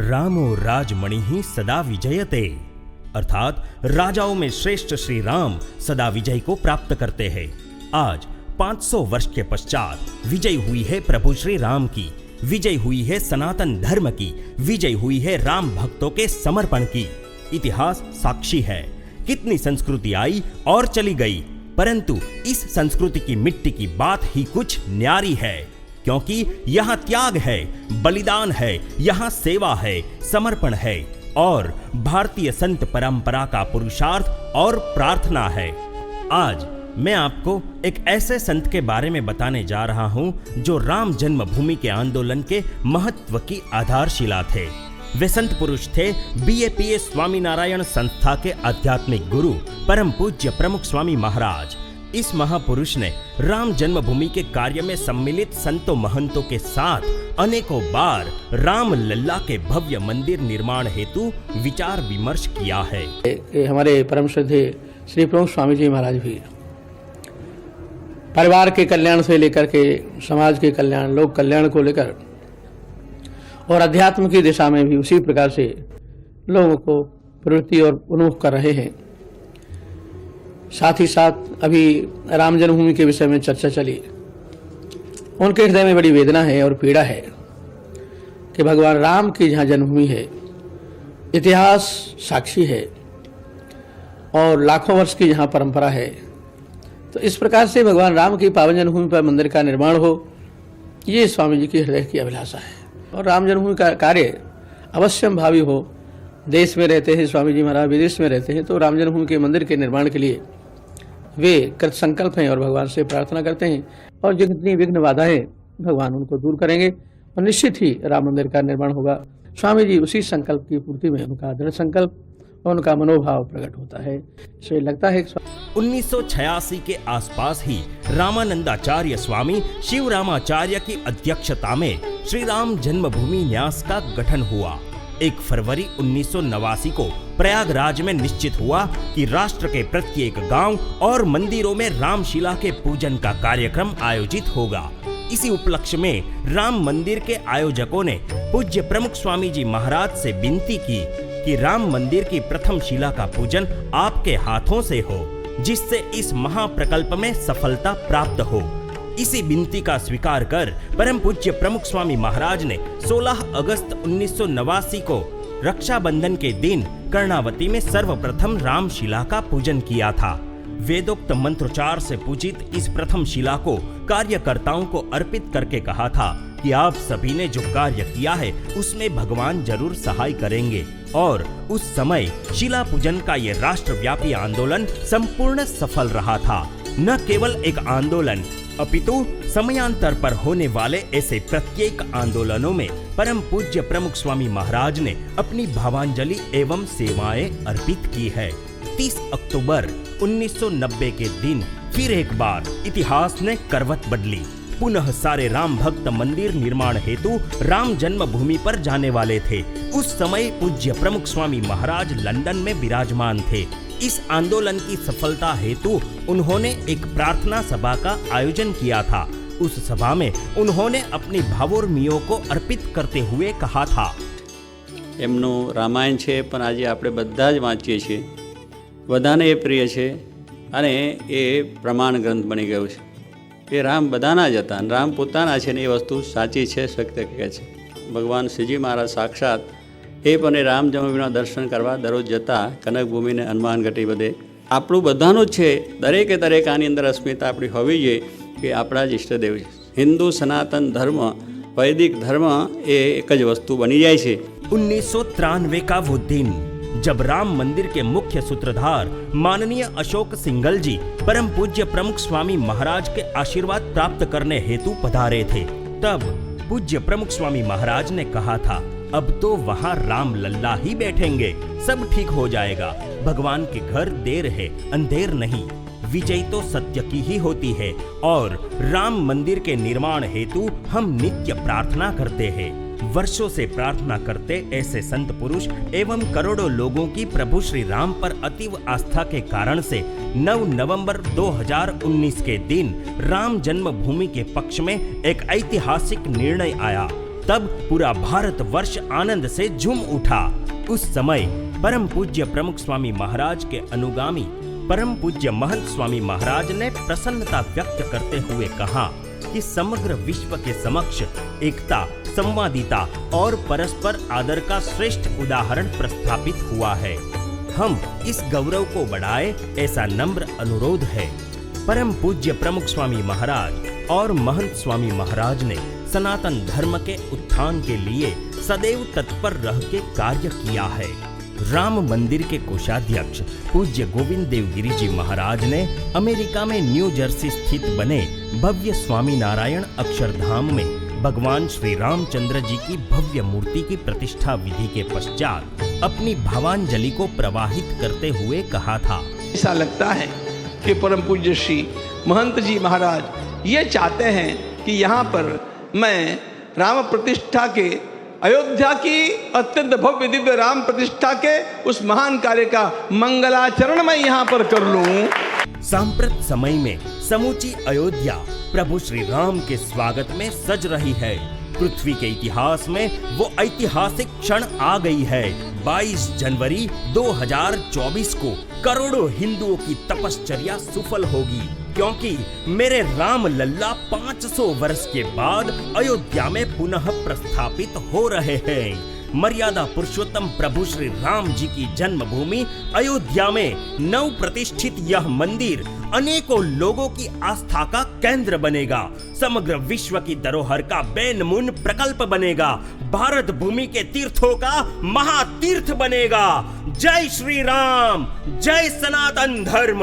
रामो राजमणि सदा विजयते, अर्थात राजाओं में श्रेष्ठ श्री राम सदा विजय को प्राप्त करते हैं। आज 500 वर्ष के पश्चात विजय हुई है प्रभु श्री राम की, विजय हुई है सनातन धर्म की, विजय हुई है राम भक्तों के समर्पण की। इतिहास साक्षी है। कितनी संस्कृति आई और चली गई, परंतु इस संस्कृति की मिट्टी की बात ही कुछ न्यारी है, क्योंकि यहाँ त्याग है, बलिदान है, यहाँ सेवा है, समर्पण है और भारतीय संत परंपरा का पुरुषार्थ और प्रार्थना है। आज मैं आपको एक ऐसे संत के बारे में बताने जा रहा हूं जो राम जन्मभूमि के आंदोलन के महत्व की आधारशिला थे। वे संत पुरुष थे BAPS स्वामीनारायण संस्था के आध्यात्मिक गुरु परम पूज्य प्रमुख स्वामी महाराज। इस महापुरुष ने राम जन्मभूमि के कार्य में सम्मिलित संतों महंतों के साथ अनेकों बार राम लल्ला के भव्य मंदिर निर्माण हेतु विचार विमर्श किया है। हमारे परम श्रद्धेय श्री प्रमुख स्वामी जी महाराज भी परिवार के कल्याण से लेकर के समाज के कल्याण, लोक कल्याण को लेकर और अध्यात्म की दिशा में भी उसी प्रकार से लोगों को प्रवृत्ति और उन्मुख कर रहे हैं। साथ ही साथ अभी राम जन्मभूमि के विषय में चर्चा चली। उनके हृदय में बड़ी वेदना है और पीड़ा है कि भगवान राम की जहाँ जन्मभूमि है, इतिहास साक्षी है और लाखों वर्ष की जहाँ परंपरा है, तो इस प्रकार से भगवान राम की पावन जन्मभूमि पर मंदिर का निर्माण हो, ये स्वामी जी की हृदय की अभिलाषा है। और राम जन्मभूमि का कार्य अवश्यम भावी हो। देश में रहते हैं स्वामी जी महाराज, विदेश में रहते हैं, तो राम जन्मभूमि के मंदिर के निर्माण के लिए वे कृत संकल्प हैं और भगवान से प्रार्थना करते हैं और जितनी विघ्न बाधाएं भगवान उनको दूर करेंगे और निश्चित ही राम मंदिर का निर्माण होगा। स्वामी जी उसी संकल्प की पूर्ति में उनका दृढ़ संकल्प और उनका मनोभाव प्रकट होता है। इसलिए लगता है 1986 के आसपास ही रामानंदाचार्य स्वामी शिव रामाचार्य की अध्यक्षता में श्री राम जन्मभूमि न्यास का गठन हुआ। 1 फरवरी 1989 को प्रयागराज में निश्चित हुआ कि राष्ट्र के प्रत्येक गांव और मंदिरों में रामशिला के पूजन का कार्यक्रम आयोजित होगा। इसी उपलक्ष्य में राम मंदिर के आयोजकों ने पूज्य प्रमुख स्वामी जी महाराज से विनती की कि राम मंदिर की प्रथम शिला का पूजन आपके हाथों से हो, जिससे इस महाप्रकल्प में सफलता प्राप्त हो। इसी विनती का स्वीकार कर परम पूज्य प्रमुख स्वामी महाराज ने 16 अगस्त 1989 को रक्षाबंधन के दिन कर्णावती में सर्वप्रथम रामशिला का पूजन किया था। वेदोक्त मंत्रोच्चार से पूजित इस प्रथम शिला को कार्यकर्ताओं को अर्पित करके कहा था कि आप सभी ने जो कार्य किया है उसमें भगवान जरूर सहाय करेंगे। और उस समय शिला पूजन का ये राष्ट्रव्यापी आंदोलन संपूर्ण सफल रहा था। न केवल एक आंदोलन अपितु समयांतर पर होने वाले ऐसे प्रत्येक आंदोलनों में परम पूज्य प्रमुख स्वामी महाराज ने अपनी भावांजलि एवं सेवाएं अर्पित की है। 30 अक्टूबर 1990 के दिन फिर एक बार इतिहास ने करवट बदली। पुनः सारे राम भक्त मंदिर निर्माण हेतु राम जन्मभूमि पर जाने वाले थे। उस समय पूज्य प्रमुख स्वामी महाराज लंदन में विराजमान थे। इस आंदोलन की सफलता हेतु उन्होंने एक प्रार्थना सभा का आयोजन किया था। उस सभा में उन्होंने अपनी भावोर्मियों को अर्पित करते हुए कहा था, એમનું રામાયણ છે પણ આજે આપણે બધા જ વાંચીએ છીએ, બધાને એ પ્રિય છે અને એ પ્રમાણ ગ્રંથ બની ગયો છે। એ રામ બધાના જ હતા અને રામ પોતાના છે ને એ વસ્તુ સાચી છે, સત્ય કહે છે। ભગવાન શ્રીજી મહારાજ સાક્ષાત એ પણ રામ જન્મભૂમિના દર્શન કરવા દરરોજ જતા કનકભૂમિ ને હનુમાન ઘટી બધે। આપણું બધાનું જ છે, દરેકે દરેક આની અંદર અસ્મિતા આપણી હોવી જોઈએ કે આપણા જ ઈષ્ટદેવ છે। હિન્દુ સનાતન ધર્મ, વૈદિક ધર્મ એ એક જ વસ્તુ બની જાય છે। 1993 का वो दिन जब राम मंदिर के मुख्य सूत्रधार माननीय अशोक सिंघल जी परम पूज्य प्रमुख स्वामी महाराज के आशीर्वाद प्राप्त करने हेतु पधारे थे, तब पूज्य प्रमुख स्वामी महाराज ने कहा था, अब तो वहाँ राम लल्ला ही बैठेंगे, सब ठीक हो जाएगा। भगवान के घर देर है अंधेर नहीं, विजय तो सत्य की ही होती है और राम मंदिर के निर्माण हेतु हम नित्य प्रार्थना करते हैं। वर्षों से प्रार्थना करते ऐसे संत पुरुष एवं करोड़ों लोगों की प्रभु श्री राम पर अतीव आस्था के कारण से 9 नवंबर 2019 के दिन राम जन्मभूमि के पक्ष में एक ऐतिहासिक निर्णय आया। तब पूरा भारतवर्ष आनंद से झूम उठा। उस समय परम पूज्य प्रमुख स्वामी महाराज के अनुगामी परम पूज्य महंत स्वामी महाराज ने प्रसन्नता व्यक्त करते हुए कहा कि समग्र विश्व के समक्ष एकता, संवादिता और परस्पर आदर का श्रेष्ठ उदाहरण प्रस्थापित हुआ है। हम इस गौरव को बढ़ाए, ऐसा नम्र अनुरोध है। परम पूज्य प्रमुख स्वामी महाराज और महंत स्वामी महाराज ने सनातन धर्म के उत्थान के लिए सदैव तत्पर रह के कार्य किया है। राम मंदिर के कोषाध्यक्ष पूज्य गोविंद देवगिरी जी महाराज ने अमेरिका में न्यू जर्सी स्थित बने भव्य स्वामी नारायण अक्षरधाम में भगवान श्री रामचंद्र जी की भव्य मूर्ति की प्रतिष्ठा विधि के पश्चात अपनी भावांजलि को प्रवाहित करते हुए कहा था। ऐसा लगता है कि परम पूज्य श्री महंत जी महाराज ये चाहते हैं कि यहाँ पर मैं राम प्रतिष्ठा के, अयोध्या की अत्यंत भव्य दिव्य राम प्रतिष्ठा के उस महान कार्य का मंगलाचरण मैं यहाँ पर कर लूं। सांप्रत समय में समूची अयोध्या प्रभु श्री राम के स्वागत में सज रही है। पृथ्वी के इतिहास में वो ऐतिहासिक क्षण आ गई है। 22 जनवरी 2024 को करोड़ों हिंदुओं की तपश्चर्या सफल होगी, क्योंकि मेरे राम लल्ला 500 वर्ष के बाद अयोध्या में पुनः प्रस्थापित हो रहे हैं। मर्यादा पुरुषोत्तम प्रभु श्री राम जी की जन्मभूमि अयोध्या में नव प्रतिष्ठित यह मंदिर अनेकों लोगों की आस्था का केंद्र बनेगा। समग्र विश्व की धरोहर का बेनमून प्रकल्प बनेगा। भारत भूमि के तीर्थों का महातीर्थ बनेगा। जय श्री राम, जय सनातन धर्म।